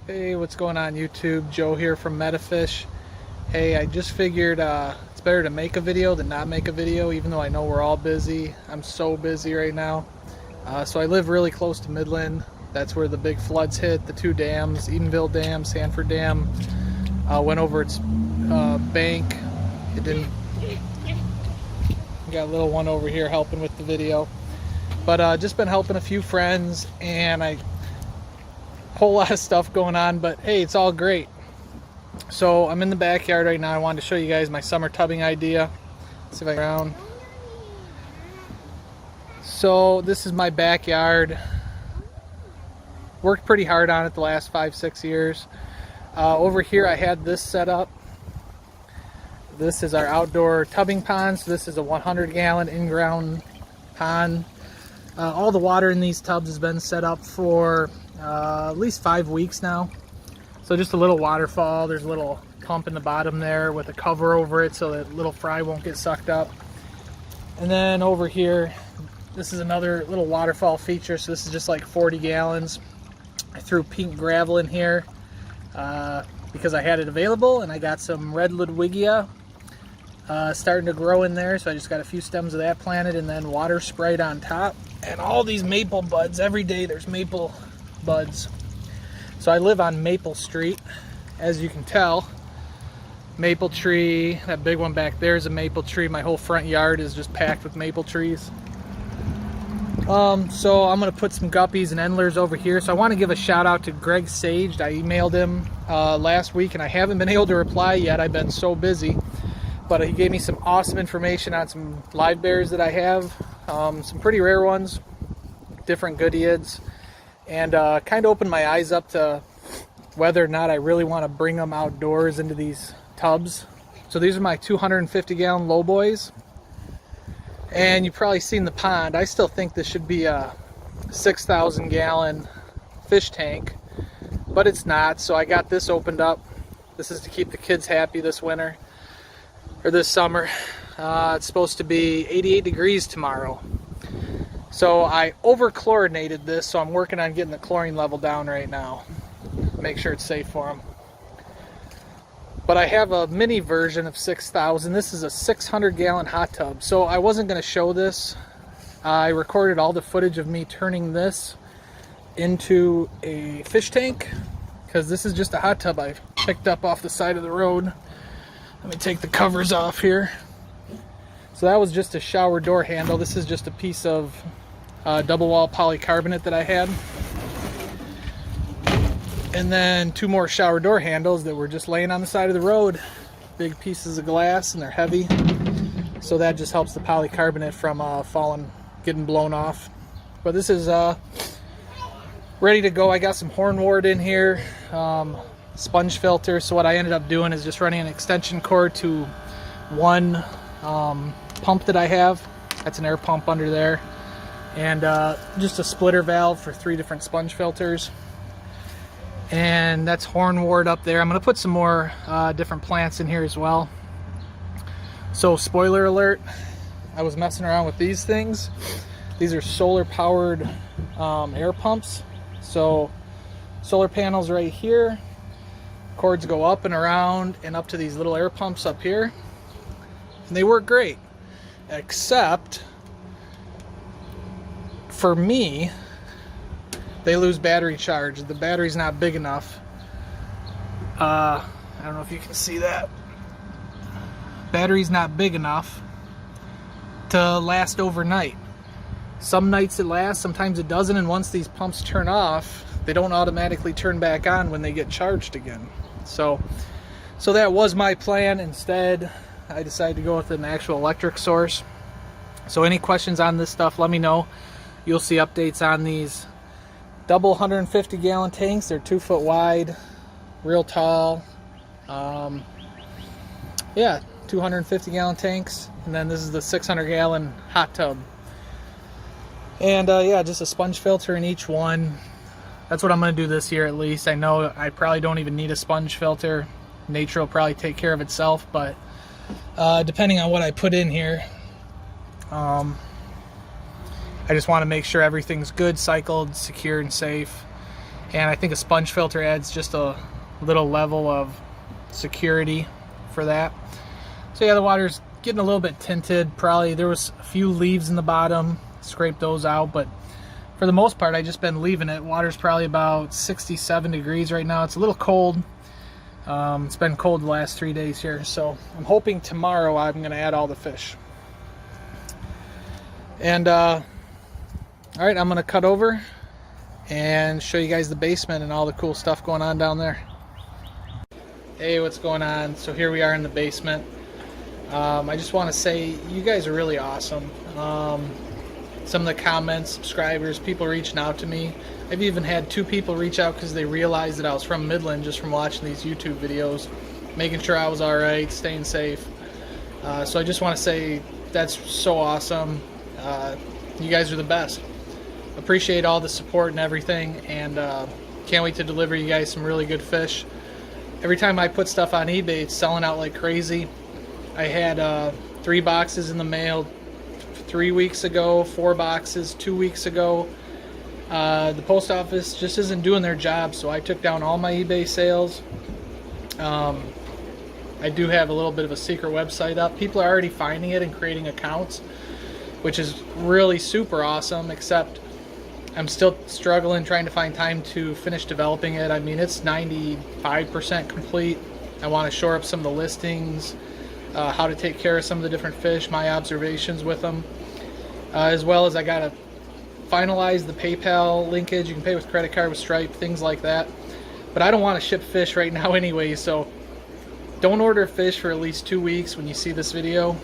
Hey, what's going on YouTube? Joe here from Metafish. Hey, I just figured it's better to make a video than not make a video, even though I know we're all busy. I'm so busy right now. So I live really close to Midland. That's where the big floods hit, the two dams, Edenville Dam, Sanford Dam. Went over its bank. It didn't. Got a little one over here helping with the video. But just been helping a few friends, and whole lot of stuff going on, but hey, it's all great. So I'm in the backyard right now. I wanted to show you guys my summer tubbing idea. Let's see if I can around. So this is my backyard. Worked pretty hard on it the last 5-6 years. Over here I had this set up. This is our outdoor tubbing pond. So this is a 100-gallon in-ground pond. All the water in these tubs has been set up for at least 5 weeks now. So just a little waterfall. There's a little pump in the bottom there with a cover over it so that little fry won't get sucked up. And then over here, this is another little waterfall feature. So this is just like 40 gallons. I threw pink gravel in here because I had it available, and I got some red Ludwigia starting to grow in there. So I just got a few stems of that planted, and then water sprayed on top. And all these maple buds, every day there's maple buds. So I live on Maple Street, as you can tell. Maple tree, that big one back there is a maple tree. My whole front yard is just packed with maple trees. So I'm gonna put some guppies and endlers over here. So I want to give a shout out to Greg Sage. I emailed him last week, and I haven't been able to reply yet. I've been so busy, but he gave me some awesome information on some live bears that I have. Some pretty rare ones, different goodeids, and kind of opened my eyes up to whether or not I really want to bring them outdoors into these tubs. So these are my 250-gallon low boys, and you've probably seen the pond. I still think this should be a 6,000-gallon fish tank, but it's not. So I got this opened up. This is to keep the kids happy this winter, or this summer. It's supposed to be 88 degrees tomorrow. So I over-chlorinated this, so I'm working on getting the chlorine level down right now. Make sure it's safe for them. But I have a mini version of 6,000. This is a 600-gallon hot tub. So I wasn't going to show this. I recorded all the footage of me turning this into a fish tank, because this is just a hot tub I picked up off the side of the road. Let me take the covers off here. So that was just a shower door handle. This is just a piece of double wall polycarbonate that I had. And then 2 more shower door handles that were just laying on the side of the road. Big pieces of glass, and they're heavy. So that just helps the polycarbonate from falling, getting blown off. But this is ready to go. I got some hornwort in here, sponge filter. So what I ended up doing is just running an extension cord to one pump that I have. That's an air pump under there, and just a splitter valve for 3 different sponge filters. And that's hornwort up there. I'm going to put some more different plants in here as well. So spoiler alert, I was messing around with these things. These are solar powered air pumps. So solar panels right here, cords go up and around and up to these little air pumps up here, and they work great, except for me, they lose battery charge. The battery's not big enough. I don't know if you can see that. Battery's not big enough to last overnight. Some nights it lasts, sometimes it doesn't, and once these pumps turn off, they don't automatically turn back on when they get charged again. So that was my plan. Instead, I decided to go with an actual electric source. So any questions on this stuff, let me know. You'll see updates on these double 150-gallon tanks. They're 2 foot wide, real tall. Yeah, 250-gallon tanks. And then this is the 600-gallon hot tub. And yeah, just a sponge filter in each one. That's what I'm going to do this year at least. I know I probably don't even need a sponge filter. Nature will probably take care of itself, but depending on what I put in here, I just want to make sure everything's good, cycled, secure, and safe. and I think a sponge filter adds just a little level of security for that. So yeah, the water's getting a little bit tinted. Probably there was a few leaves in the bottom, scraped those out, but for the most part I just been leaving it. Water's probably about 67 degrees right now. It's a little cold. It's been cold the last 3 days here, so I'm hoping tomorrow I'm gonna add all the fish. And all right, I'm gonna cut over and show you guys the basement and all the cool stuff going on down there. Hey, what's going on? So here we are in the basement. I just want to say you guys are really awesome. Some of the comments, subscribers, people reaching out to me. I've even had 2 people reach out because they realized that I was from Midland just from watching these YouTube videos, making sure I was all right, staying safe. So I just want to say that's so awesome. You guys are the best. Appreciate all the support and everything, and can't wait to deliver you guys some really good fish. Every time I put stuff on eBay, it's selling out like crazy. I had 3 boxes in the mail 3 weeks ago, 4 boxes 2 weeks ago. The post office just isn't doing their job, so I took down all my eBay sales. I do have a little bit of a secret website up. People are already finding it and creating accounts, which is really super awesome, except I'm still struggling trying to find time to finish developing it. I mean, it's 95% complete. I want to shore up some of the listings, how to take care of some of the different fish, my observations with them, as well as I got to finalize the PayPal linkage. You can pay with credit card, with Stripe, things like that. But I don't want to ship fish right now anyway, so don't order fish for at least 2 weeks when you see this video.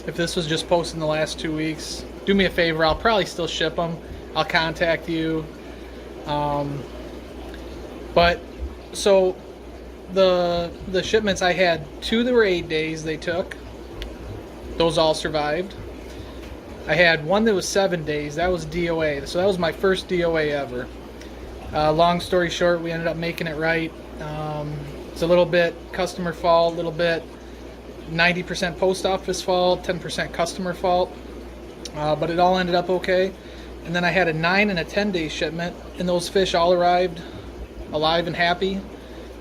If this was just posted in the last 2 weeks, do me a favor, I'll probably still ship them. I'll contact you. But so the shipments, I had 2 that were 8 days they took. Those all survived. I had 1 that was 7 days. That was DOA. So that was my first DOA ever. Long story short, we ended up making it right. It's a little bit customer fault, a little bit 90% post office fault, 10% customer fault. But it all ended up okay. And then I had a 9 and a 10-day shipment, and those fish all arrived alive and happy.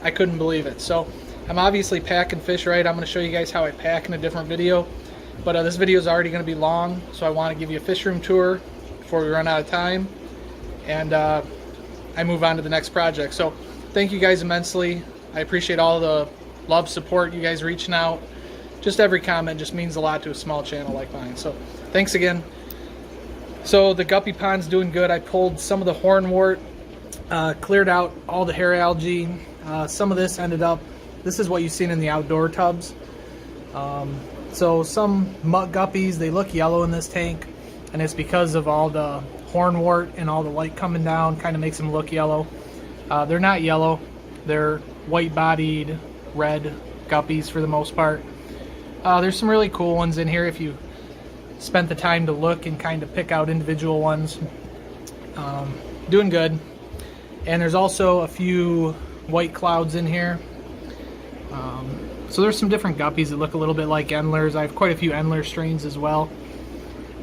I couldn't believe it. So I'm obviously packing fish right. I'm going to show you guys how I pack in a different video. But this video is already going to be long, so I want to give you a fish room tour before we run out of time. And I move on to the next project. So thank you guys immensely. I appreciate all the love, support, you guys reaching out. Just every comment just means a lot to a small channel like mine. So thanks again. So the guppy pond's doing good. I pulled some of the hornwort, cleared out all the hair algae. Some of this ended up, this is what you've seen in the outdoor tubs. So some muck guppies, they look yellow in this tank, and it's because of all the hornwort and all the light coming down, kind of makes them look yellow. They're not yellow, they're white-bodied red guppies for the most part. There's some really cool ones in here if you spent the time to look and kind of pick out individual ones. Doing good. And there's also a few white clouds in here. So there's some different guppies that look a little bit like endlers. I have quite a few endler strains as well.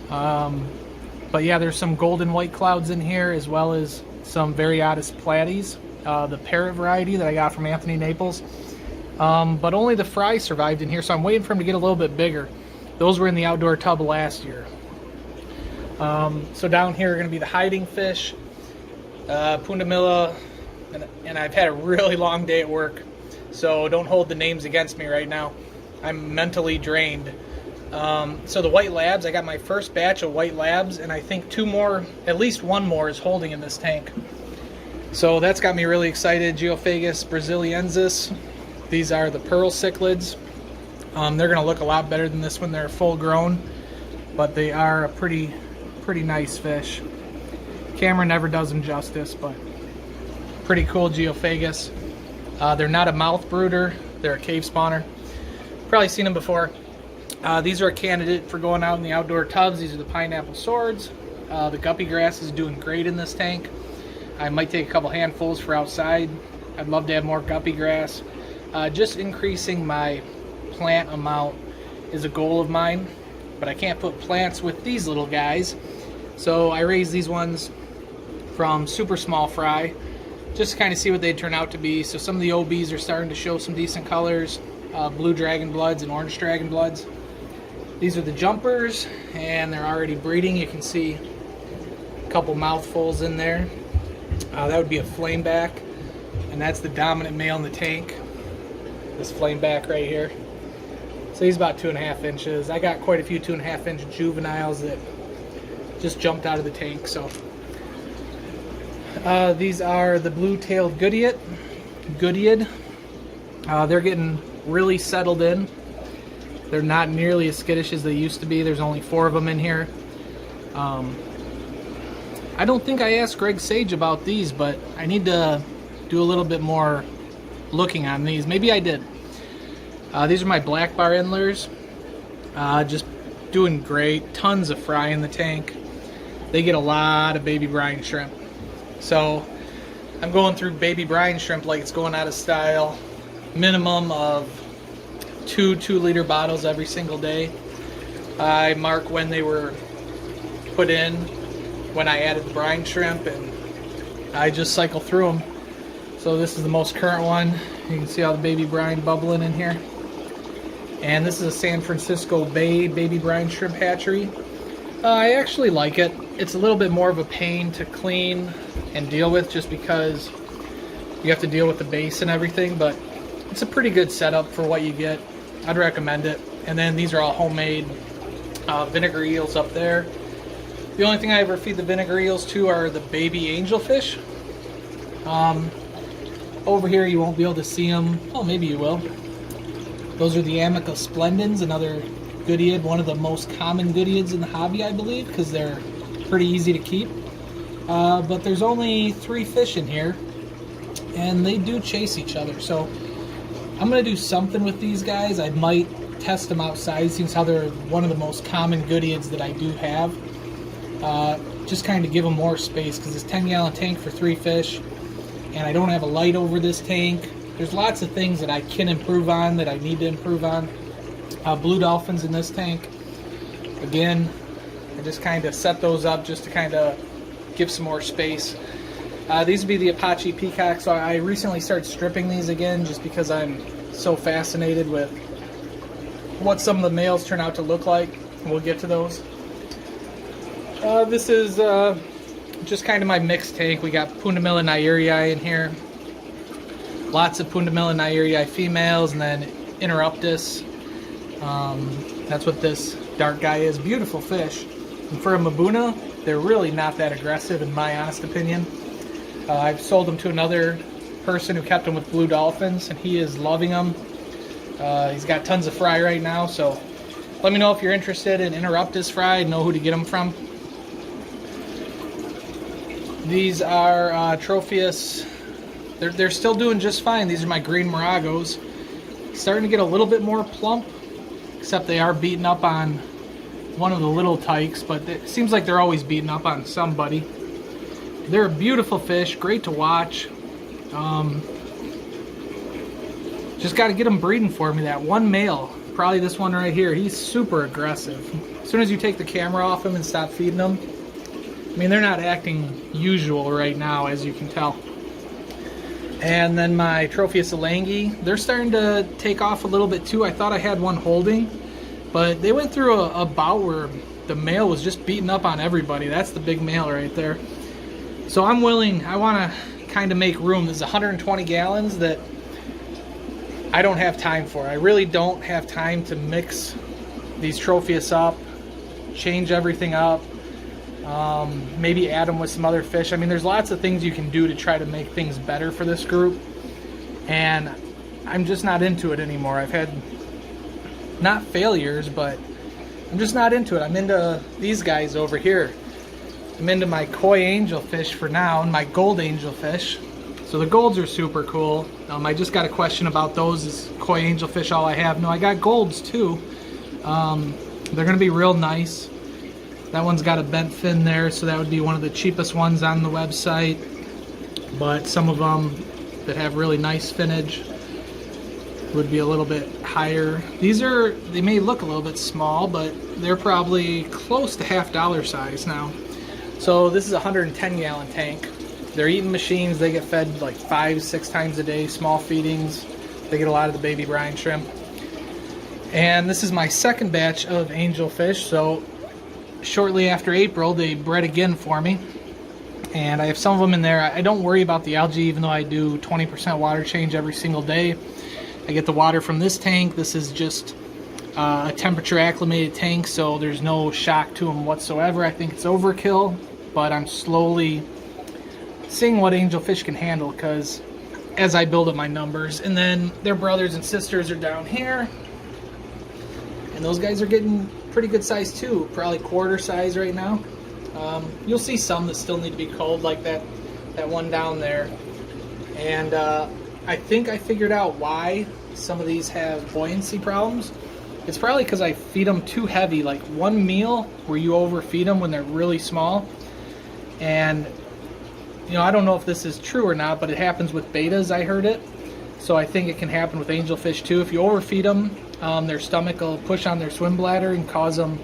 But yeah, there's some golden white clouds in here, as well as some Variatus platies, the parrot variety that I got from Anthony Naples. But only the fry survived in here, so I'm waiting for them to get a little bit bigger. Those were in the outdoor tub last year. So down here are going to be the hiding fish, Pundamilla, and I've had a really long day at work, so don't hold the names against me right now. I'm mentally drained. So the white labs, I got my first batch of white labs, and I think 2 more, at least 1 more is holding in this tank. So that's got me really excited. Geophagus brasiliensis. These are the pearl cichlids. They're going to look a lot better than this when they're full grown, but they are a pretty nice fish. Camera never does them justice, but pretty cool Geophagus. They're not a mouth brooder, they're a cave spawner. Probably seen them before. These are a candidate for going out in the outdoor tubs. These are the pineapple swords. The guppy grass is doing great in this tank. I might take a couple handfuls for outside. I'd love to have more guppy grass. Just increasing my plant amount is a goal of mine, but I can't put plants with these little guys. So I raised these ones from super small fry. just to kind of see what they turn out to be. So some of the OBs are starting to show some decent colors, blue dragon bloods and orange dragon bloods. These are the jumpers, and they're already breeding. You can see a couple mouthfuls in there. That would be a flameback, and that's the dominant male in the tank. This flameback right here. So he's about 2.5 inches. I got quite a few 2.5 inch juveniles that just jumped out of the tank. So these are the blue-tailed Goodyead. They're getting really settled in. They're not nearly as skittish as they used to be. There's only 4 of them in here. I don't think I asked Greg Sage about these, but I need to do a little bit more looking on these. Maybe I did. These are my black bar endlers. Just doing great. Tons of fry in the tank. They get a lot of baby brine shrimp. So I'm going through baby brine shrimp like it's going out of style. Minimum of 2 2-liter bottles every single day. I mark when they were put in, when I added the brine shrimp, and I just cycle through them. So this is the most current one. You can see all the baby brine bubbling in here. And this is a San Francisco Bay baby brine shrimp hatchery. I actually like it. It's a little bit more of a pain to clean and deal with just because you have to deal with the base and everything, but it's a pretty good setup for what you get. I'd recommend it. And then these are all homemade vinegar eels up there. The only thing I ever feed the vinegar eels to are the baby angelfish. Over here you won't be able to see them. Oh, maybe you will. Those are the Amica splendens, another Goodyead, one of the most common Goodyeads in the hobby, I believe, because they're pretty easy to keep. But there's only 3 fish in here, and they do chase each other. So I'm going to do something with these guys. I might test them outside, since how they're one of the most common Goodyeads that I do have. Just kind of give them more space, because it's 10-gallon tank for 3 fish, and I don't have a light over this tank. There's lots of things that I can improve on, that I need to improve on. Blue dolphins in this tank. Again, I just kind of set those up just to kind of give some more space. These would be the Apache peacocks. So I recently started stripping these again just because I'm so fascinated with what some of the males turn out to look like. We'll get to those. This is just kind of my mixed tank. We got Pundamilla nyrii in here. Lots of Pundamilla nyrii females, and then Interruptus. That's what this dark guy is. Beautiful fish. And for a Mbuna, they're really not that aggressive, in my honest opinion. I've sold them to another person who kept them with blue dolphins, and he is loving them. He's got tons of fry right now, so let me know if you're interested in Interruptus fry, know who to get them from. These are Tropheus. They're still doing just fine. These are my green Moragos. Starting to get a little bit more plump, except they are beating up on one of the little tykes, but it seems like they're always beating up on somebody. They're a beautiful fish, great to watch. Just got to get them breeding for me. That one male, probably this one right here, he's super aggressive. As soon as you take the camera off him and stop feeding them, I mean, they're not acting usual right now, as you can tell. And then my Tropheus elangi, they're starting to take off a little bit too. I thought I had one holding, but they went through a bout where the male was just beating up on everybody. That's the big male right there. So I'm willing, I want to kind of make room. There's 120 gallons that I don't have time for. I really don't have time to mix these Tropheus up, change everything up. Maybe add them with some other fish. I mean, there's lots of things you can do to try to make things better for this group, and I'm just not into it anymore. I've had not failures, but I'm just not into it. I'm into these guys over here. I'm into my koi angelfish for now, and my gold angelfish. So the golds are super cool. I just got a question about those. Is koi angelfish all I have? No, I got golds too. They're gonna be real nice. That one's got a bent fin there, so that would be one of the cheapest ones on the website. But some of them that have really nice finnage would be a little bit higher. They may look a little bit small, but they're probably close to $half size now. So this is a 110 gallon tank. They're eating machines. They get fed like 5-6 times a day, small feedings. They get a lot of the baby brine shrimp. And this is my second batch of angelfish. So shortly after April, they bred again for me. And I have some of them in there. I don't worry about the algae, even though I do 20% water change every single day. I get the water from this tank. This is just a temperature acclimated tank, so there's no shock to them whatsoever. I think it's overkill, but I'm slowly seeing what angelfish can handle, because as I build up my numbers. And then their brothers and sisters are down here, and those guys are getting pretty good size too, probably quarter size right now. You'll see some that still need to be culled, like that one down there. And I think I figured out why some of these have buoyancy problems. It's probably because I feed them too heavy, like one meal where you overfeed them when they're really small. And you know, I don't know if this is true or not, but it happens with betas, I heard it. So I think it can happen with angelfish too. If you overfeed them, their stomach will push on their swim bladder and cause them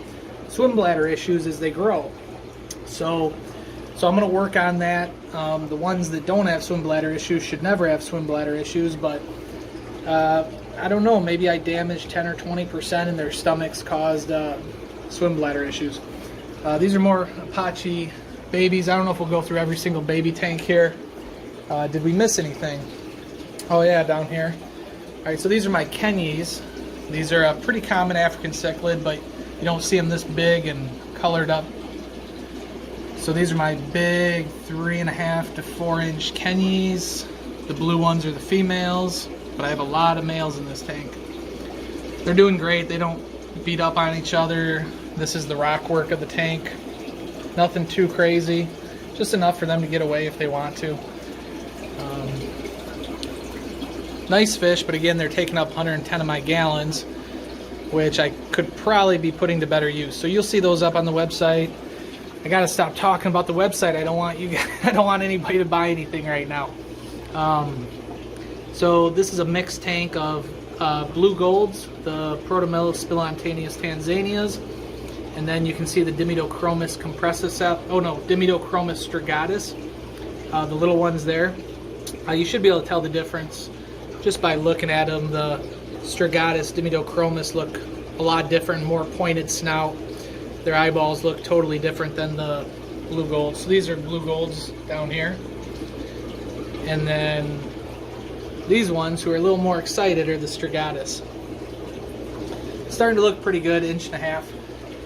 swim bladder issues as they grow. So I'm going to work on that. The ones that don't have swim bladder issues should never have swim bladder issues, but I don't know, maybe I damaged 10 or 20% and their stomachs caused swim bladder issues. These are more Apache babies. I don't know if we'll go through every single baby tank here. Did we miss anything? Oh yeah, down here. Alright, so these are my Kenyes. These are a pretty common African cichlid, but you don't see them this big and colored up. So these are my big 3.5 to 4 inch Kenyes. The blue ones are the females, but I have a lot of males in this tank. They're doing great. They don't beat up on each other. This is the rock work of the tank. Nothing too crazy, just enough for them to get away if they want to. Nice fish, but again, they're taking up 110 of my gallons, which I could probably be putting to better use. So you'll see those up on the website. I gotta stop talking about the website. I don't want anybody to buy anything right now. So this is a mixed tank of blue golds, the Protomellus spilantaneus tanzanias, and then you can see the Dimidochromis Dimidochromis strigatus, the little ones there. You should be able to tell the difference just by looking at them. The strigatus, Dimidochromis look a lot different, more pointed snout. Their eyeballs look totally different than the blue golds. So these are blue golds down here. And then these ones who are a little more excited are the strigatus. Starting to look pretty good, 1.5 inches.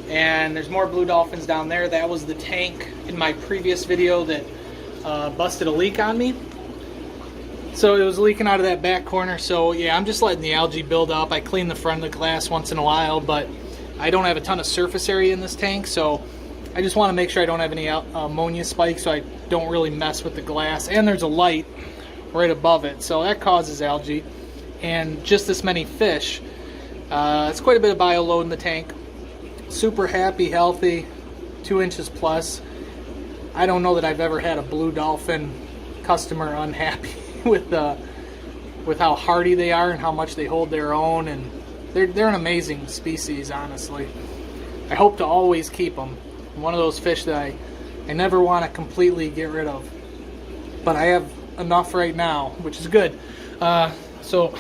And there's more blue dolphins down there. That was the tank in my previous video that busted a leak on me. So it was leaking out of that back corner. So yeah, I'm just letting the algae build up. I clean the front of the glass once in a while, but I don't have a ton of surface area in this tank, so I just want to make sure I don't have any ammonia spikes, so I don't really mess with the glass. And there's a light right above it, so that causes algae. And just this many fish, it's quite a bit of bio load in the tank. Super happy, healthy, 2 inches plus. I don't know that I've ever had a blue dolphin customer unhappy with how hardy they are and how much they hold their own. And they're an amazing species, honestly. I hope to always keep them. One of those fish that I never want to completely get rid of. But I have enough right now, which is good. So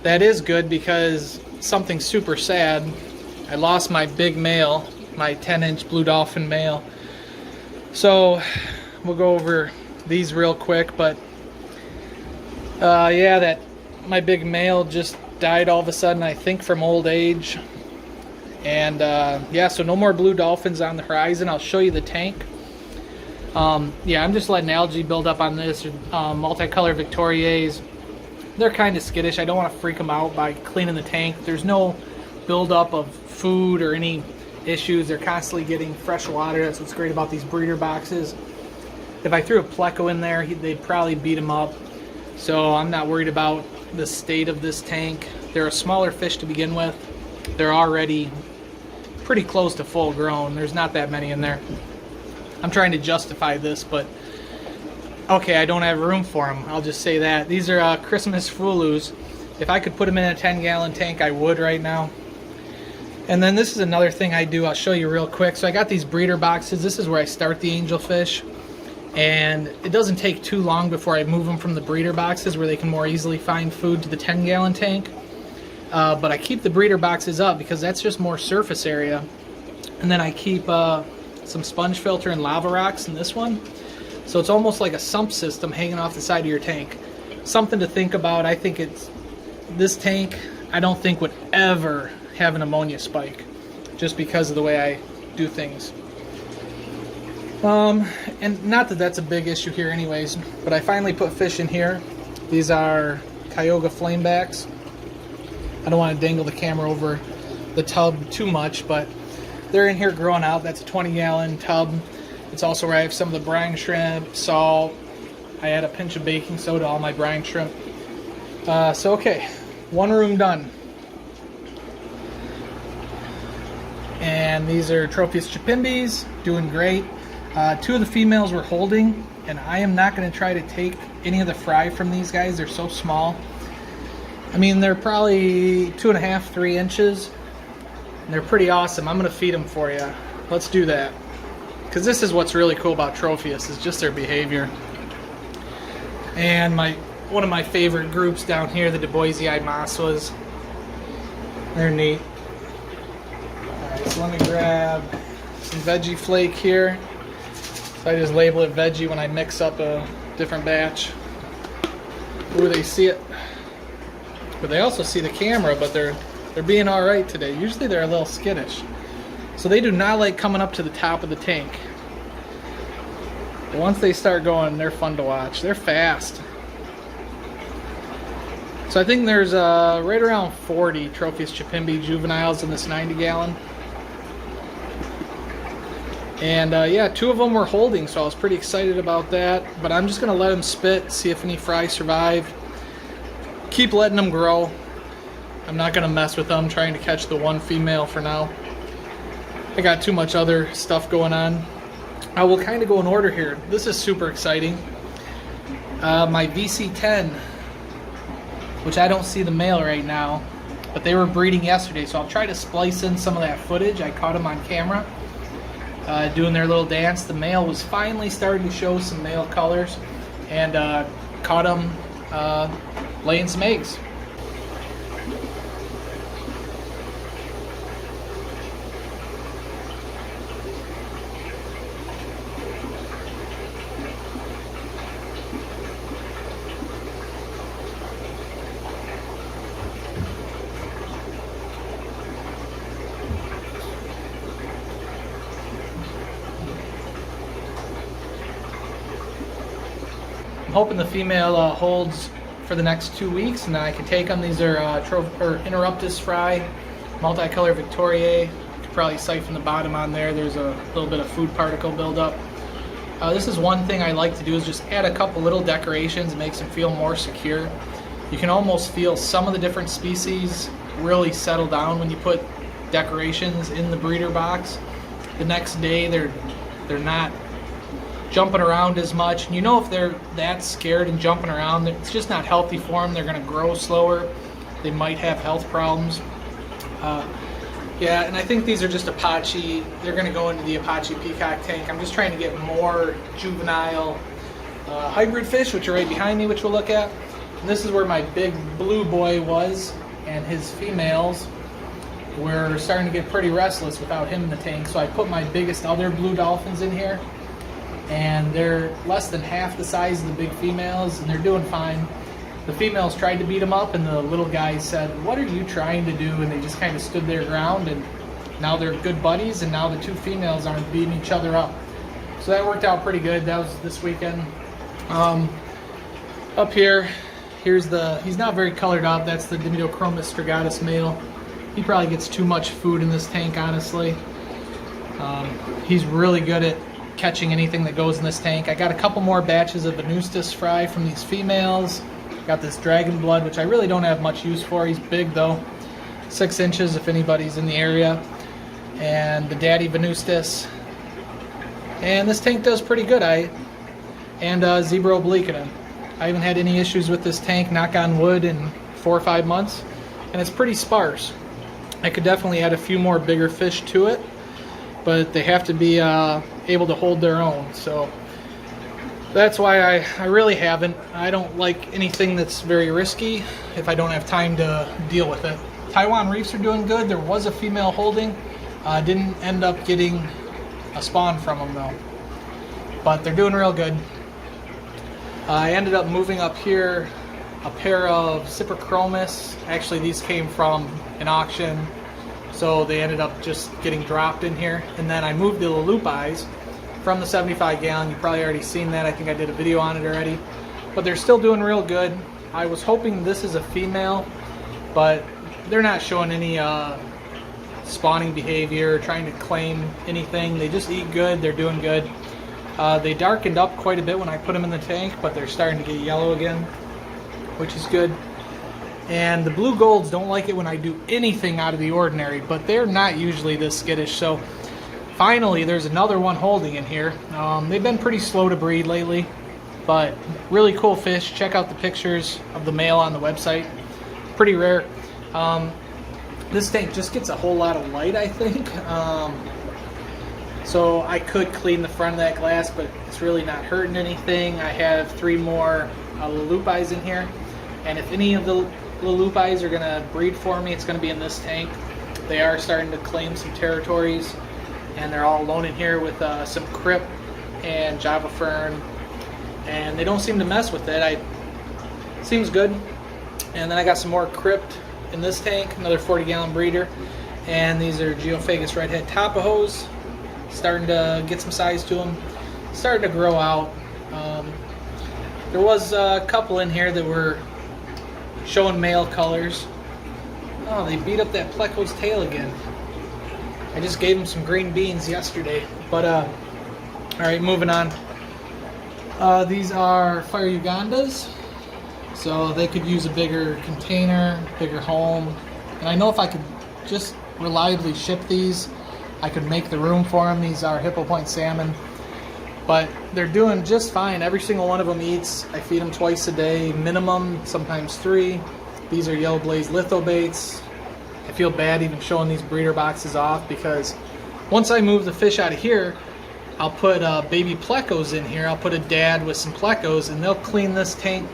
that is good, because something super sad. I lost my big male, my 10-inch blue dolphin male. So we'll go over these real quick. But yeah, my big male just died all of a sudden, I think from old age. And yeah, so no more blue dolphins on the horizon. I'll show you the tank. Yeah, I'm just letting algae build up on this. Multicolor Victorias, they're kind of skittish. I don't want to freak them out by cleaning the tank. There's no buildup of food or any issues. They're constantly getting fresh water. That's what's great about these breeder boxes. If I threw a pleco in there, they'd probably beat them up. So I'm not worried about the state of this tank. They're a smaller fish to begin with. They're already pretty close to full grown. There's not that many in there. I'm trying to justify this, but okay, I don't have room for them. I'll just say that. These are Christmas Fulus. If I could put them in a 10-gallon tank, I would right now. And then this is another thing I do. I'll show you real quick. So I got these breeder boxes. This is where I start the angelfish. and it doesn't take too long before I move them from the breeder boxes where they can more easily find food to the 10-gallon tank. But I keep the breeder boxes up because that's just more surface area. And then I keep some sponge filter and lava rocks in this one. So it's almost like a sump system hanging off the side of your tank. Something to think about. I think this tank, I don't think would ever have an ammonia spike, just because of the way I do things. And not that that's a big issue here anyways, but I finally put fish in here. These are Kyogre flamebacks. I don't want to dangle the camera over the tub too much, but they're in here growing out. That's a 20-gallon tub. It's also where I have some of the brine shrimp, salt. I add a pinch of baking soda to all my brine shrimp. So okay, one room done. And these are Tropheus chipimbis, doing great. Two of the females we're holding, and I am not going to try to take any of the fry from these guys. They're so small. I mean, they're probably 2.5, 3 inches. And they're pretty awesome. I'm going to feed them for you. Let's do that. Because this is what's really cool about Tropheus, is just their behavior. And one of my favorite groups down here, the Duboisii Maswas. They're neat. Alright, so let me grab some veggie flake here. So I just label it veggie when I mix up a different batch. Ooh, they see it. But they also see the camera, but they're being alright today. Usually they're a little skittish. So they do not like coming up to the top of the tank. But once they start going, they're fun to watch. They're fast. So I think there's right around 40 Tropheus chipimbi juveniles in this 90-gallon. And yeah, 2 of them were holding, so I was pretty excited about that. But I'm just going to let them spit, see if any fry survive. Keep letting them grow. I'm not going to mess with them, trying to catch the one female for now. I got too much other stuff going on. I will kind of go in order here. This is super exciting. My VC10, which I don't see the male right now, but they were breeding yesterday, so I'll try to splice in some of that footage. I caught them on camera doing their little dance. The male was finally starting to show some male colors, and caught them laying some eggs. Hoping the female holds for the next 2 weeks, and then I can take them. These are Interruptus fry, multicolor Victoriae. You could probably siphon the bottom on there. There's a little bit of food particle buildup. This is one thing I like to do, is just add a couple little decorations. It makes them feel more secure. You can almost feel some of the different species really settle down when you put decorations in the breeder box. The next day they're not jumping around as much. And you know, if they're that scared and jumping around, it's just not healthy for them. They're going to grow slower. They might have health problems. Yeah, and I think these are just Apache. They're going to go into the Apache peacock tank. I'm just trying to get more juvenile hybrid fish, which are right behind me, which we'll look at. And this is where my big blue boy was, and his females were starting to get pretty restless without him in the tank. So I put my biggest other blue dolphins in here, and they're less than half the size of the big females, and they're doing fine. The females tried to beat them up, and the little guys said, "What are you trying to do?" And they just kind of stood their ground, and now they're good buddies, and now the 2 females aren't beating each other up. So that worked out pretty good. That was this weekend. Up here, he's not very colored up. That's the Dimitochromis strigatus male. He probably gets too much food in this tank, honestly. He's really good at catching anything that goes in this tank. I got a couple more batches of Venustus fry from these females. Got this dragon blood, which I really don't have much use for. He's big though, 6 inches if anybody's in the area. And the daddy Venustus. And this tank does pretty good. Zebra obliquina. I haven't had any issues with this tank, knock on wood, in 4 or 5 months. And it's pretty sparse. I could definitely add a few more bigger fish to it, but they have to be able to hold their own. So That's why I really haven't. I don't like anything that's very risky if I don't have time to deal with it. Taiwan reefs are doing good. There was a female holding. Didn't end up getting a spawn from them though. But they're doing real good. I ended up moving up here a pair of Cyprichromis. Actually, these came from an auction, so they ended up just getting dropped in here. And then I moved the Lulupis from the 75 gallon. You've probably already seen that. I think I did a video on it already. But they're still doing real good. I was hoping this is a female, but they're not showing any spawning behavior, trying to claim anything. They just eat good. They're doing good. They darkened up quite a bit when I put them in the tank, but they're starting to get yellow again, which is good. And the blue golds don't like it when I do anything out of the ordinary, but they're not usually this skittish. So finally, there's another one holding in here. They've been pretty slow to breed lately, but really cool fish. Check out the pictures of the male on the website. Pretty rare. This tank just gets a whole lot of light, I think. So I could clean the front of that glass, but it's really not hurting anything. I have 3 more Lulupis in here, and if any of the Lulupis are going to breed for me, it's going to be in this tank. They are starting to claim some territories, and they're all alone in here with some Crip and Java Fern, and they don't seem to mess with it. Seems good. And then I got some more Crypt in this tank, another 40-gallon breeder, and these are Geophagus redhead Tapajos. Starting to get some size to them, starting to grow out. There was a couple in here that were showing male colors. Oh, they beat up that Pleco's tail again. I just gave him some green beans yesterday. But all right, moving on. These are Fire Ugandas, so they could use a bigger container, bigger home. And I know if I could just reliably ship these, I could make the room for them. These are Hippo Point salmon, but they're doing just fine. Every single one of them eats. I feed them twice a day, minimum, sometimes 3. These are yellow blaze lithobates. I feel bad even showing these breeder boxes off, because once I move the fish out of here, I'll put baby plecos in here. I'll put a dad with some plecos, and they'll clean this tank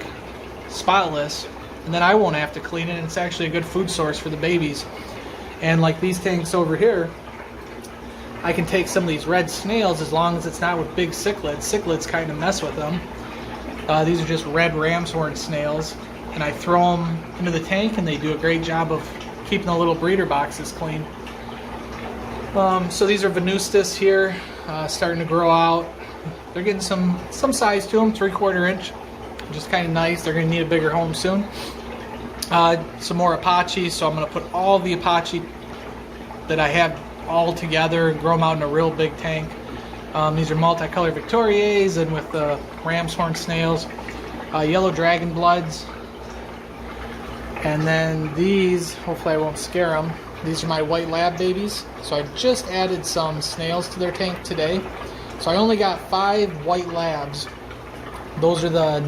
spotless, and then I won't have to clean it, and it's actually a good food source for the babies. And like these tanks over here, I can take some of these red snails, as long as it's not with big cichlids. Cichlids kind of mess with them. These are just red ram's horn snails, and I throw them into the tank, and they do a great job of keeping the little breeder boxes clean. So these are Venustus here, starting to grow out. They're getting some size to them, 3/4 inch, which is kind of nice. They're going to need a bigger home soon. Some more Apache, so I'm going to put all the Apache that I have all together and grow them out in a real big tank. These are multicolored Victorias, and with the ram's horn snails, yellow dragon bloods. And then these, hopefully I won't scare them, these are my white lab babies. So I just added some snails to their tank today. So I only got 5 white labs. Those are the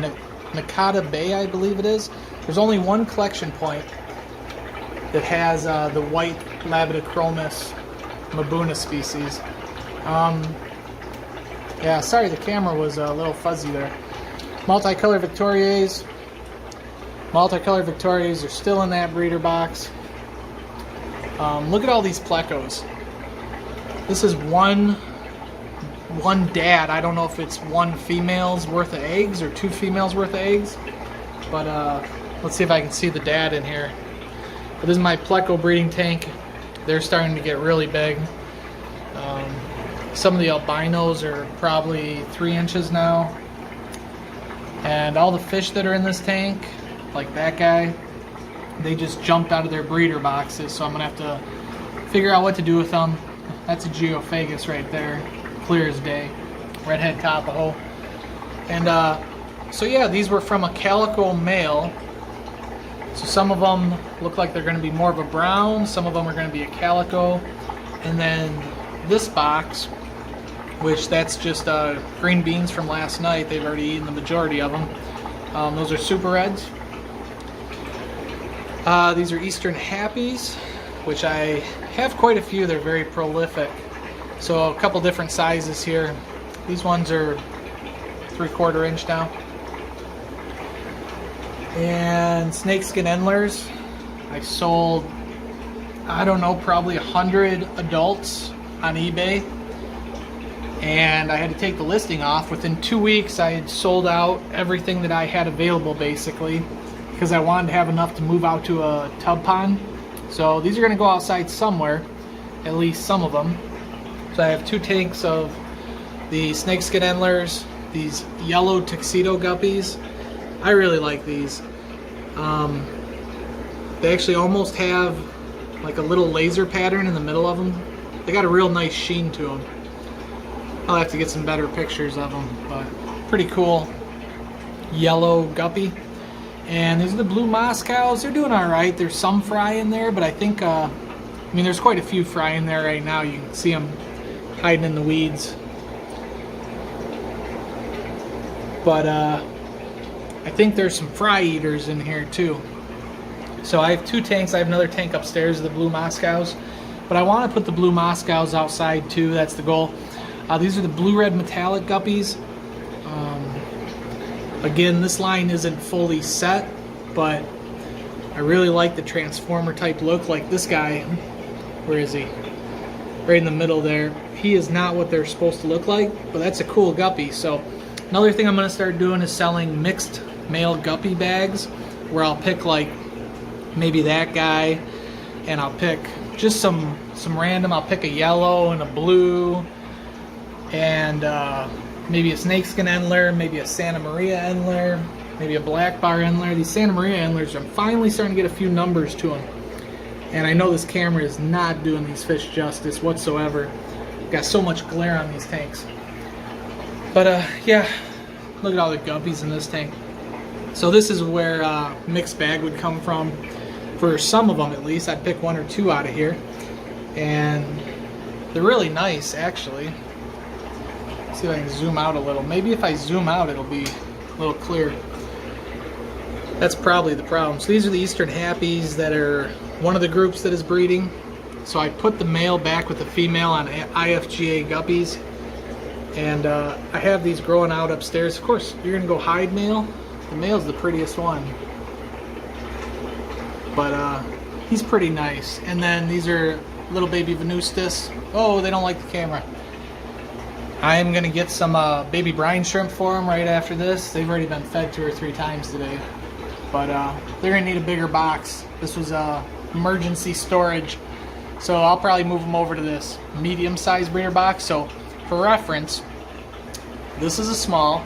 Nakata Bay, I believe it is. There's only one collection point that has the white Labidochromis Mabuna species. Yeah, sorry the camera was a little fuzzy there. Multicolored Victorias. Multicolored Victorias are still in that breeder box. Look at all these plecos. This is one dad. I don't know if it's 1 female's worth of eggs or 2 females worth of eggs, but let's see if I can see the dad in here. But this is my pleco breeding tank. They're starting to get really big. Some of the albinos are probably 3 inches now. And all the fish that are in this tank, like that guy, they just jumped out of their breeder boxes, so I'm going to have to figure out what to do with them. That's a Geophagus right there, clear as day. Redhead Tapajo. And so yeah, these were from a calico male. So some of them look like they're going to be more of a brown, some of them are going to be a calico. And then this box, which that's just green beans from last night. They've already eaten the majority of them. Those are super reds. These are Eastern Happies, which I have quite a few. They're very prolific. So a couple different sizes here. These ones are 3/4 inch now. And snakeskin endlers, I sold, I don't know, probably 100 adults on eBay, and I had to take the listing off. Within 2 weeks I had sold out everything that I had available, basically, because I wanted to have enough to move out to a tub pond. So these are going to go outside somewhere, at least some of them. So I have 2 tanks of the snakeskin endlers, these yellow tuxedo guppies. I really like these. They actually almost have like a little laser pattern in the middle of them. They got a real nice sheen to them. I'll have to get some better pictures of them, but pretty cool yellow guppy. And these are the blue Moscows. They're doing all right. There's some fry in there, but I think, I mean, there's quite a few fry in there right now. You can see them hiding in the weeds. But I think there's some fry eaters in here too. So I have 2 tanks. I have another tank upstairs of the blue Moscows, but I want to put the blue Moscows outside too. That's the goal. These are the blue-red metallic guppies. Again, this line isn't fully set, but I really like the transformer type look. Like this guy, where is he? Right in the middle there. He is not what they're supposed to look like, but that's a cool guppy. So another thing I'm going to start doing is selling mixed male guppy bags, where I'll pick like maybe that guy, and I'll pick just some random. I'll pick a yellow and a blue, and maybe a snakeskin endler, maybe a Santa Maria endler, maybe a black bar endler. These Santa Maria endlers, I'm finally starting to get a few numbers to them, and I know this camera is not doing these fish justice whatsoever. Got so much glare on these tanks. But yeah, look at all the guppies in this tank. So this is where mixed bag would come from. For some of them at least, I'd pick 1 or 2 out of here. And they're really nice, actually. Let's see if I can zoom out a little. Maybe if I zoom out, it'll be a little clear. That's probably the problem. So these are the Eastern Happies that are one of the groups that is breeding. So I put the male back with the female on IFGA guppies. And I have these growing out upstairs. Of course, you're gonna go hide male. The male's the prettiest one, but he's pretty nice. And then these are little baby Venustus. Oh, they don't like the camera. I am gonna get some baby brine shrimp for them right after this. They've already been fed 2 or 3 times today, but they're gonna need a bigger box. This was emergency storage, so I'll probably move them over to this medium-sized breeder box. So for reference, this is a small,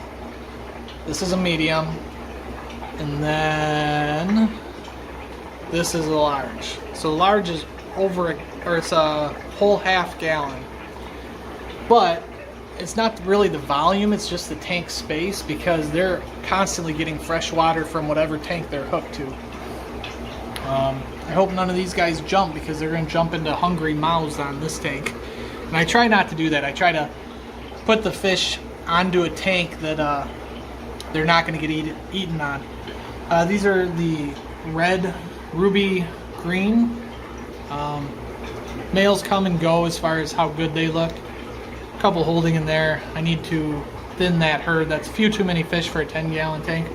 this is a medium, and then this is a large. So large is it's a whole half gallon. But it's not really the volume, it's just the tank space, because they're constantly getting fresh water from whatever tank they're hooked to. I hope none of these guys jump, because they're going to jump into hungry mouths on this tank. And I try not to do that. I try to put the fish onto a tank that they're not going to get eaten on. These are the red ruby green. Males come and go as far as how good they look. A couple holding in there. I need to thin that herd. That's a few too many fish for a 10-gallon tank.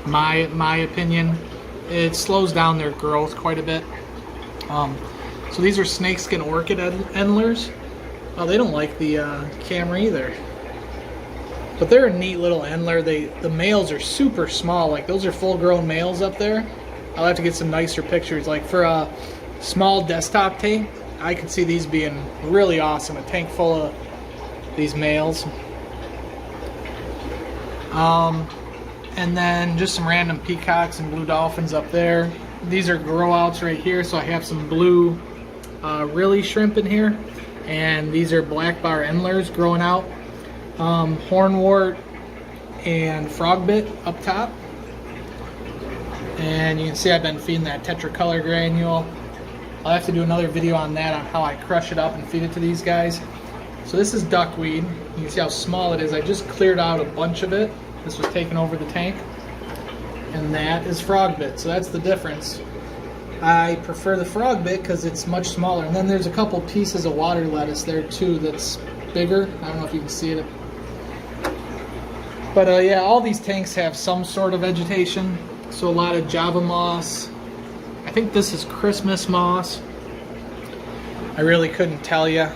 My opinion. It slows down their growth quite a bit. So these are snakeskin orchid endlers. Oh, they don't like the camera either. But they're a neat little endler. The males are super small. Like, those are full-grown males up there. I'll have to get some nicer pictures. Like, for a small desktop tank, I could see these being really awesome. A tank full of these males. And then just some random peacocks and blue dolphins up there. These are grow outs right here. So I have some blue Rilly shrimp in here. And these are black bar endlers growing out. Hornwort and frogbit up top. And you can see I've been feeding that tetracolor granule. I'll have to do another video on that, on how I crush it up and feed it to these guys. So this is duckweed. You can see how small it is. I just cleared out a bunch of it. This was taken over the tank. And that is frogbit. So that's the difference. I prefer the frogbit because it's much smaller. And then there's a couple pieces of water lettuce there too that's bigger. I don't know if you can see it. But yeah, all these tanks have some sort of vegetation. So a lot of Java moss. I think this is Christmas moss. I really couldn't tell you.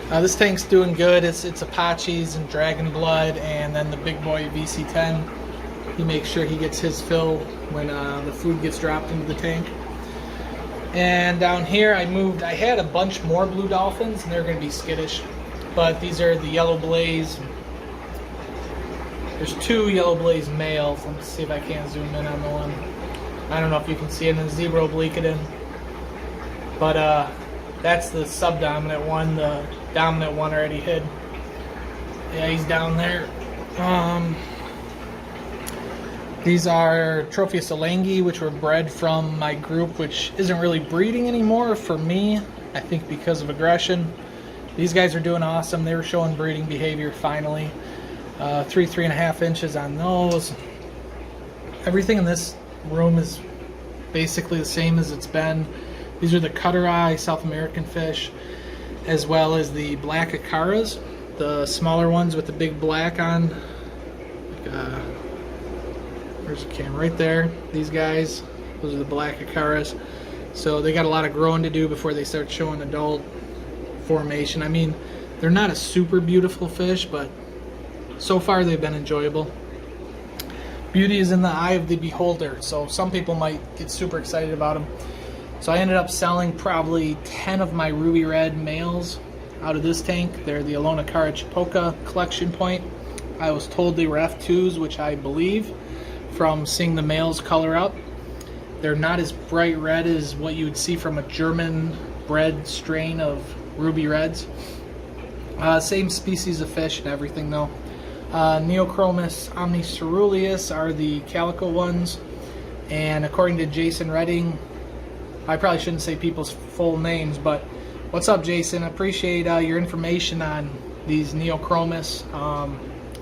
This tank's doing good. It's Apaches and Dragon Blood, and then the big boy VC10. He makes sure he gets his fill when the food gets dropped into the tank. And down here I had a bunch more blue dolphins, and they're going to be skittish. But these are the yellow blaze. There's 2 yellow blaze males. Let me see if I can zoom in on the one. I don't know if you can see it in the zebra oblique it in. But that's the subdominant one. The dominant one already hid. Yeah, he's down there. These are Tropheus alangi, which were bred from my group, which isn't really breeding anymore for me, I think because of aggression. These guys are doing awesome. They were showing breeding behavior finally. 3.5 inches on those. Everything in this room is basically the same as it's been. These are the cutter eye South American fish, as well as the black acaras, the smaller ones with the big black on. Where's the camera? Right there. These guys, those are the black acaras. So they got a lot of growing to do before they start showing adult formation. I mean, they're not a super beautiful fish, but so far they've been enjoyable. Beauty is in the eye of the beholder, so some people might get super excited about them. So I ended up selling probably 10 of my ruby red males out of this tank. They're the Alona Cara Chipoca collection point. I was told they were F2s, which I believe from seeing the males color up. They're not as bright red as what you would see from a German bred strain of ruby reds. Same species of fish and everything though. Neochromis omniceruleus are the calico ones, and according to Jason Redding, I probably shouldn't say people's full names, but what's up, Jason? I appreciate your information on these Neochromis.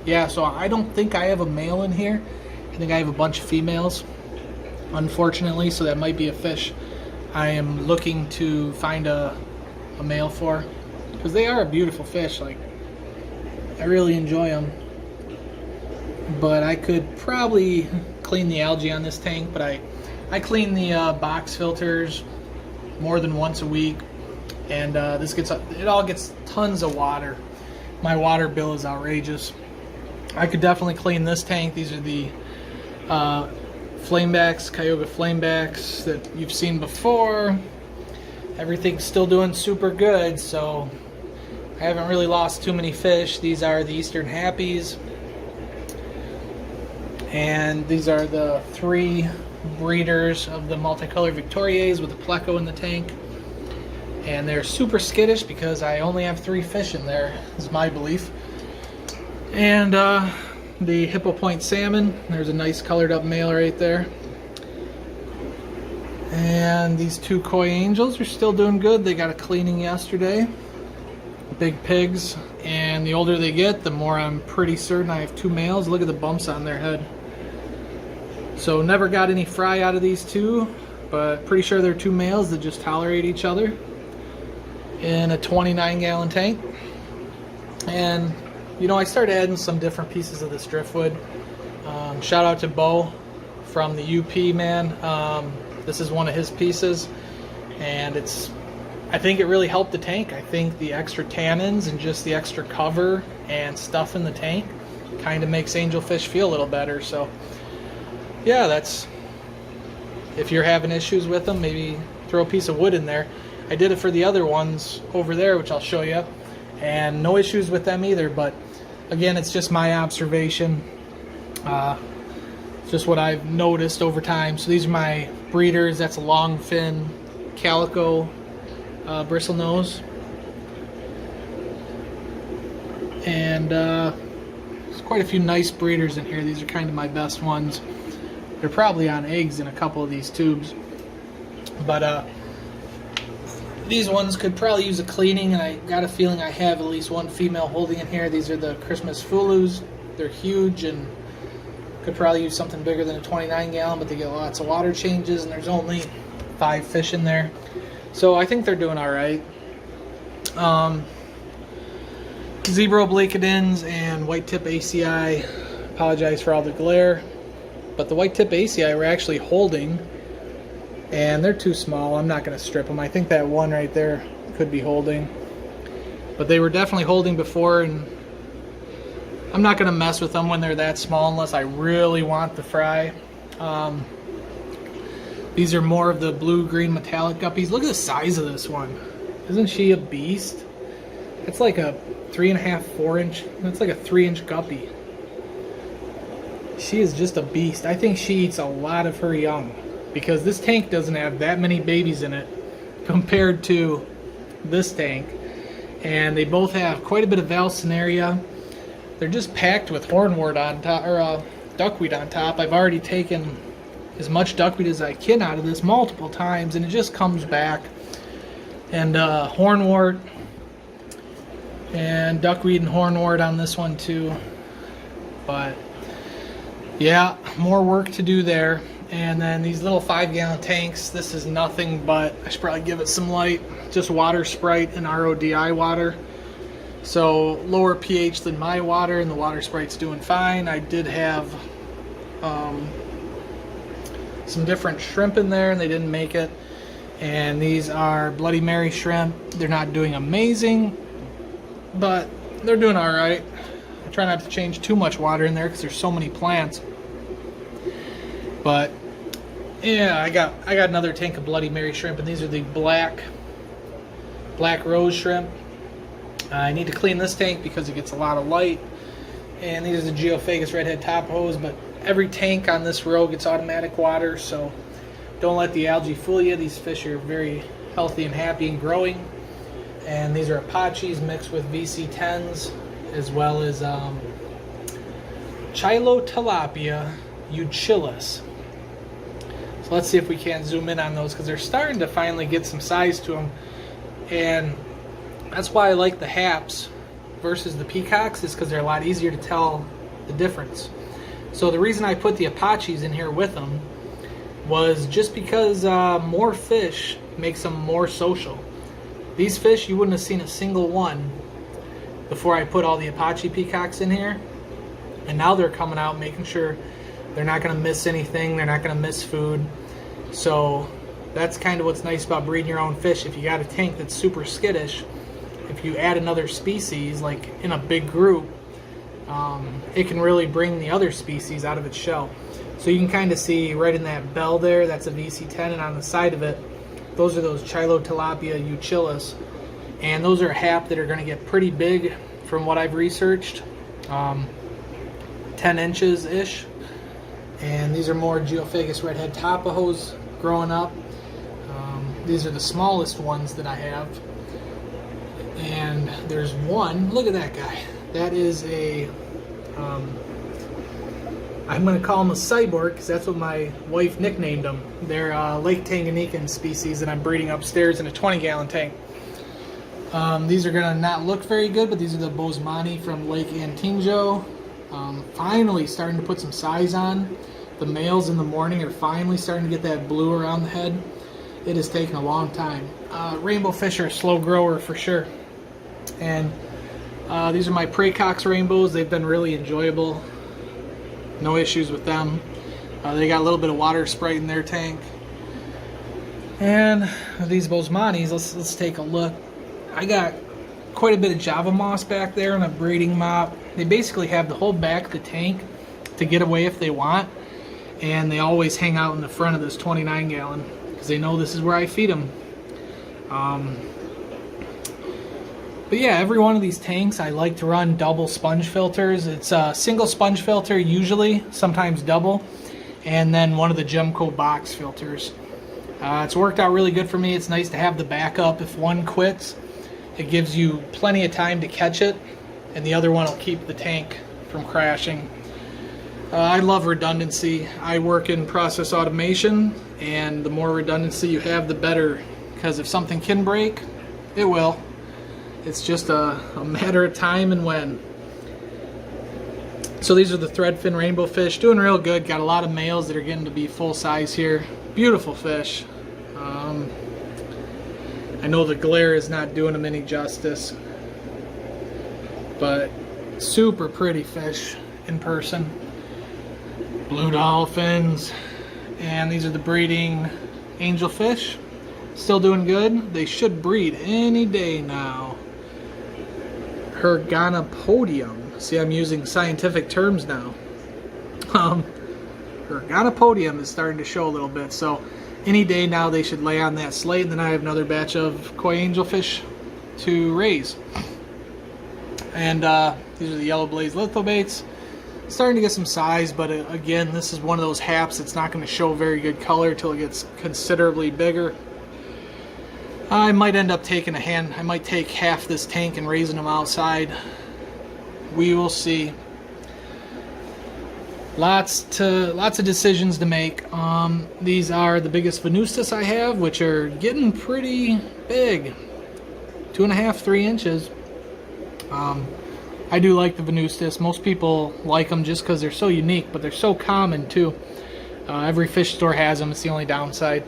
Yeah, so I don't think I have a male in here. I think I have a bunch of females, unfortunately, so that might be a fish I am looking to find a male for, because they are a beautiful fish. Like, I really enjoy them. But I could probably clean the algae on this tank, but I clean the box filters more than once a week, and it all gets tons of water. My water bill is outrageous. I could definitely clean this tank. These are the flamebacks, Kyogre flamebacks that you've seen before. Everything's still doing super good, so I haven't really lost too many fish. These are the Eastern Happies, and these are the 3 breeders of the multicolored Victorias with the pleco in the tank. And they're super skittish because I only have 3 fish in there, is my belief. And the Hippo Point salmon, there's a nice colored up male right there. And these 2 koi angels are still doing good. They got a cleaning yesterday. Big pigs, and the older they get, the more I'm pretty certain I have 2 males. Look at the bumps on their head. So never got any fry out of these 2, but pretty sure they're 2 males that just tolerate each other in a 29-gallon tank. And you know, I started adding some different pieces of this driftwood. Shout out to Bo from the UP, man. This is one of his pieces, and I think it really helped the tank. I think the extra tannins and just the extra cover and stuff in the tank kind of makes angelfish feel a little better. So yeah, if you're having issues with them, maybe throw a piece of wood in there. I did it for the other ones over there, which I'll show you, and no issues with them either. But again, it's just my observation, just what I've noticed over time. So these are my breeders. That's a long fin calico bristlenose, and there's quite a few nice breeders in here. These are kind of my best ones. They're probably on eggs in a couple of these tubes, but these ones could probably use a cleaning, and I got a feeling I have at least 1 female holding in here. These are the Christmas Fulus. They're huge and could probably use something bigger than a 29-gallon, but they get lots of water changes, and there's only 5 fish in there. So I think they're doing all right. zebra obliquidins and white tip ACI. Apologize for all the glare, but the white tip ACI we're actually holding, and they're too small. I'm not going to strip them. I think that one right there could be holding, but they were definitely holding before, and I'm not going to mess with them when they're that small unless I really want the fry. These are more of the blue-green metallic guppies. Look at the size of this one. Isn't she a beast? It's like a 3.5, 4 inch. It's like a 3-inch guppy. She is just a beast. I think she eats a lot of her young because this tank doesn't have that many babies in it compared to this tank. And they both have quite a bit of Valsinaria. They're just packed with hornwort on top, or duckweed on top. I've already taken as much duckweed as I can out of this multiple times, and it just comes back. And hornwort and duckweed and hornwort on this one too. But yeah, more work to do there. And then these little 5-gallon tanks, this is nothing but, I should probably give it some light, just water Sprite and RODI water. So lower pH than my water, and the water Sprite's doing fine. I did have some different shrimp in there, and they didn't make it. And these are Bloody Mary shrimp. They're not doing amazing, but they're doing all right. I try not to change too much water in there because there's so many plants. But yeah, I got another tank of Bloody Mary shrimp, and these are the black rose shrimp. I need to clean this tank because it gets a lot of light. And these are the Geophagus redhead top hose, but every tank on this row gets automatic water, so don't let the algae fool you. These fish are very healthy and happy and growing. And these are Apaches mixed with VC10s, as well as Chilotilapia Uchillis. So let's see if we can't zoom in on those, because they're starting to finally get some size to them. And that's why I like the haps versus the peacocks, is because they're a lot easier to tell the difference. So the reason I put the Apaches in here with them was just because more fish makes them more social. These fish, you wouldn't have seen a single one before I put all the Apache peacocks in here. And now they're coming out making sure they're not going to miss anything. They're not going to miss food. So that's kind of what's nice about breeding your own fish. If you got a tank that's super skittish, if you add another species, like in a big group, it can really bring the other species out of its shell. So you can kind of see right in that bell there, that's a VC10, and on the side of it, those are those Chilotilapia Uchillis. And those are hap that are going to get pretty big from what I've researched, 10 inches-ish. And these are more Geophagus redhead tapajos growing up. These are the smallest ones that I have. And there's one, look at that guy. That is a, I'm going to call him a cyborg because that's what my wife nicknamed them. They're Lake Tanganyikan species that I'm breeding upstairs in a 20-gallon tank. These are going to not look very good, but these are the Bosemani from Lake Antinjo. Finally starting to put some size on. The males in the morning are finally starting to get that blue around the head. It has taken a long time. Rainbow fish are a slow grower for sure. And these are my Praecox rainbows. They've been really enjoyable. No issues with them. They got a little bit of water Sprite in their tank. And these Bosemani's, let's take a look. I got quite a bit of Java moss back there and a breeding mop. They basically have the whole back of the tank to get away if they want. And they always hang out in the front of this 29-gallon because they know this is where I feed them. But yeah, every one of these tanks I like to run double sponge filters. It's a single sponge filter usually, sometimes double, and then one of the Gemco box filters. It's worked out really good for me. It's nice to have the backup if one quits. It gives you plenty of time to catch it, and the other one will keep the tank from crashing. I love redundancy. I work in process automation, and the more redundancy you have, the better, because if something can break, it will. It's just a matter of time and when. So these are the threadfin rainbow fish, doing real good. Got a lot of males that are getting to be full size here. Beautiful fish. I know the glare is not doing them any justice. but super pretty fish in person. Blue dolphins, and these are the breeding angelfish. Still doing good. They should breed any day now. Hergonopodium. See, I'm using scientific terms now. Hergonopodium is starting to show a little bit, so any day now they should lay on that slate, and then I have another batch of koi angelfish to raise. And these are the yellow blaze lithobates. Starting to get some size, but again, this is one of those haps that's not going to show very good color until it gets considerably bigger. I might end up taking I might take half this tank and raising them outside. We will see. Lots of decisions to make. These are the biggest Venustus I have, which are getting pretty big. 2.5, 3 inches. I do like the Venustus. Most people like them just because they're so unique, but they're so common too. Every fish store has them. It's the only downside.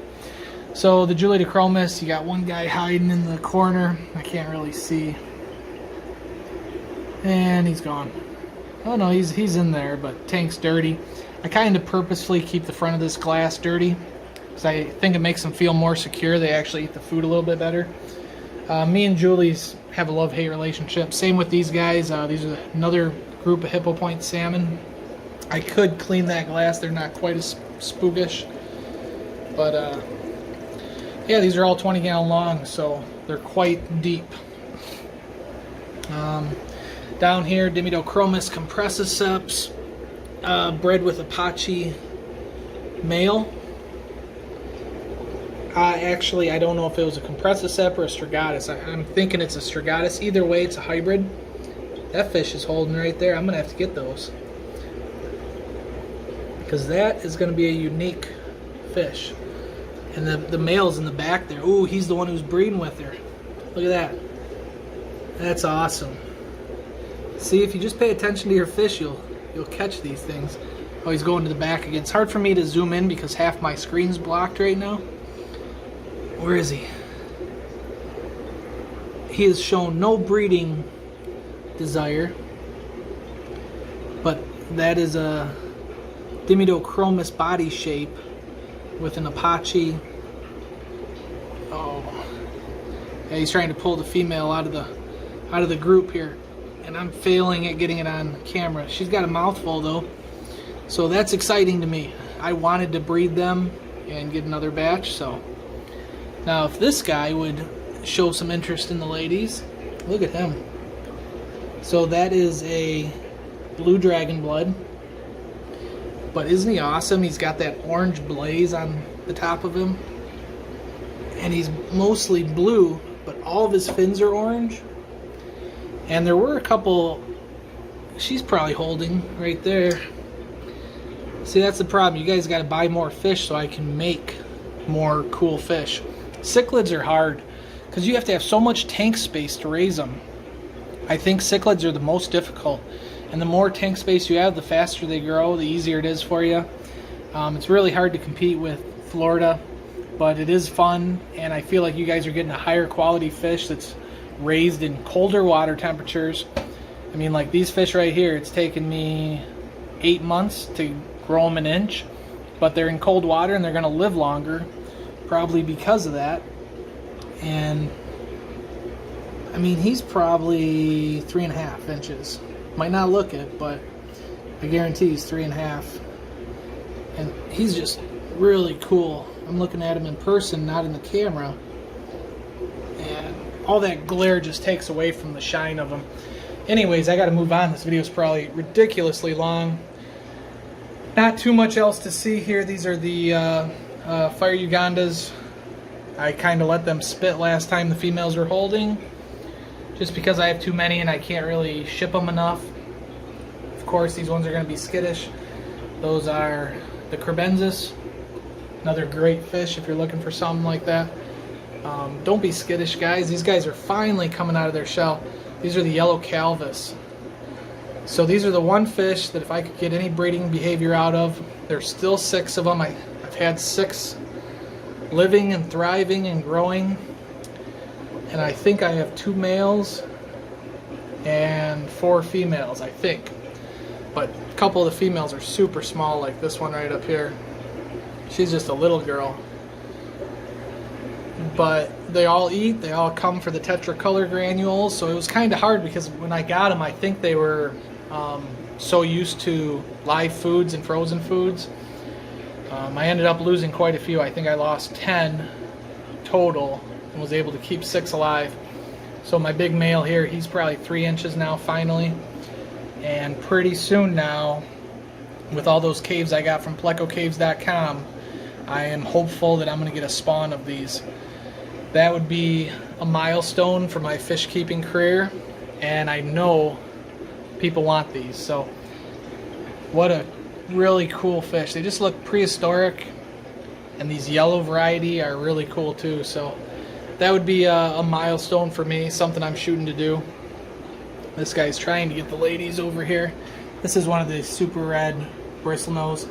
So the Julidochromis, you got one guy hiding in the corner. I can't really see. And he's gone. Oh no, he's in there, but tank's dirty. I kind of purposefully keep the front of this glass dirty because I think it makes them feel more secure. They actually eat the food a little bit better. Me and Julie's have a love-hate relationship. Same with these guys. These are another group of Hippo Point salmon. I could clean that glass. They're not quite as spookish. But yeah, these are all 20-gallon long, so they're quite deep. Down here, Dimidochromis compressiceps, bred with Apache male. Actually, I don't know if it was a compressicep or a strigatus. I'm thinking it's a strigatus. Either way, it's a hybrid. That fish is holding right there. I'm going to have to get those, because that is going to be a unique fish. And the male's in the back there. Ooh, he's the one who's breeding with her. Look at that. That's awesome. See, if you just pay attention to your fish, you'll catch these things. Oh, he's going to the back again. It's hard for me to zoom in because half my screen's blocked right now. Where is he? He has shown no breeding desire, but that is a Dimidochromis body shape with an Apache. Oh, yeah, he's trying to pull the female out of the group here, and I'm failing at getting it on camera. She's got a mouthful though, so that's exciting to me. I wanted to breed them and get another batch. So now if this guy would show some interest in the ladies, look at him. So that is a blue dragon blood, but isn't he awesome? He's got that orange blaze on the top of him, and he's mostly blue, but all of his fins are orange. And there were a couple, she's probably holding right there. See, that's the problem. You guys got to buy more fish so I can make more cool fish. Cichlids are hard because you have to have so much tank space to raise them. I think cichlids are the most difficult, and the more tank space you have, the faster they grow, the easier it is for you. It's really hard to compete with Florida, but it is fun, and I feel like you guys are getting a higher quality fish that's raised in colder water temperatures. I mean, like these fish right here, it's taken me 8 months to grow them an inch, but they're in cold water and they're going to live longer, probably because of that. And I mean, he's probably 3.5 inches. Might not look it, but I guarantee he's 3.5. And he's just really cool. I'm looking at him in person, not in the camera, and all that glare just takes away from the shine of him. Anyways, I got to move on. This video is probably ridiculously long. Not too much else to see here. These are the fire Ugandas. I kind of let them spit last time the females were holding, just because I have too many and I can't really ship them enough. Of course, these ones are going to be skittish. Those are the Crebensis. Another great fish if you're looking for something like that. Don't be skittish, guys. These guys are finally coming out of their shell. These are the yellow calvus. So these are the one fish that if I could get any breeding behavior out of, there's still 6 of them. I've had 6 living and thriving and growing, and I think I have 2 males and 4 females, I think. But a couple of the females are super small, like this one right up here. She's just a little girl. But they all eat, they all come for the tetracolor granules, so it was kind of hard because when I got them, I think they were so used to live foods and frozen foods. I ended up losing quite a few. I think I lost 10 total and was able to keep 6 alive. So my big male here, he's probably 3 inches now finally. And pretty soon now, with all those caves I got from plecocaves.com, I am hopeful that I'm going to get a spawn of these. That would be a milestone for my fish keeping career, and I know people want these. So what a really cool fish. They just look prehistoric, and these yellow variety are really cool too. So that would be a milestone for me, something I'm shooting to do. This guy's trying to get the ladies over here. This is one of the super red bristlenose.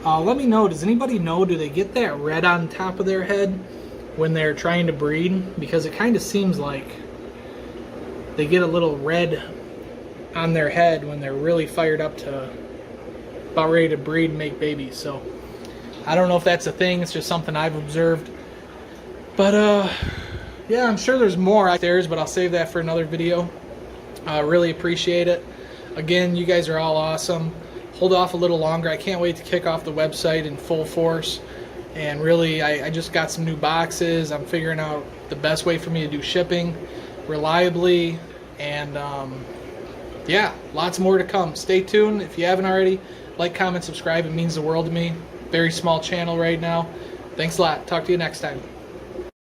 Let me know, does anybody know, do they get that red on top of their head when they're trying to breed? Because it kind of seems like they get a little red on their head when they're really fired up to about ready to breed and make babies. So I don't know if that's a thing, it's just something I've observed. But yeah, I'm sure there's more out there, but I'll save that for another video. Really appreciate it. Again, you guys are all awesome. Hold off a little longer. I can't wait to kick off the website in full force. And really, I just got some new boxes. I'm figuring out the best way for me to do shipping reliably. And yeah, lots more to come. Stay tuned. If you haven't already, like, comment, subscribe. It means the world to me. Very small channel right now. Thanks a lot. Talk to you next time.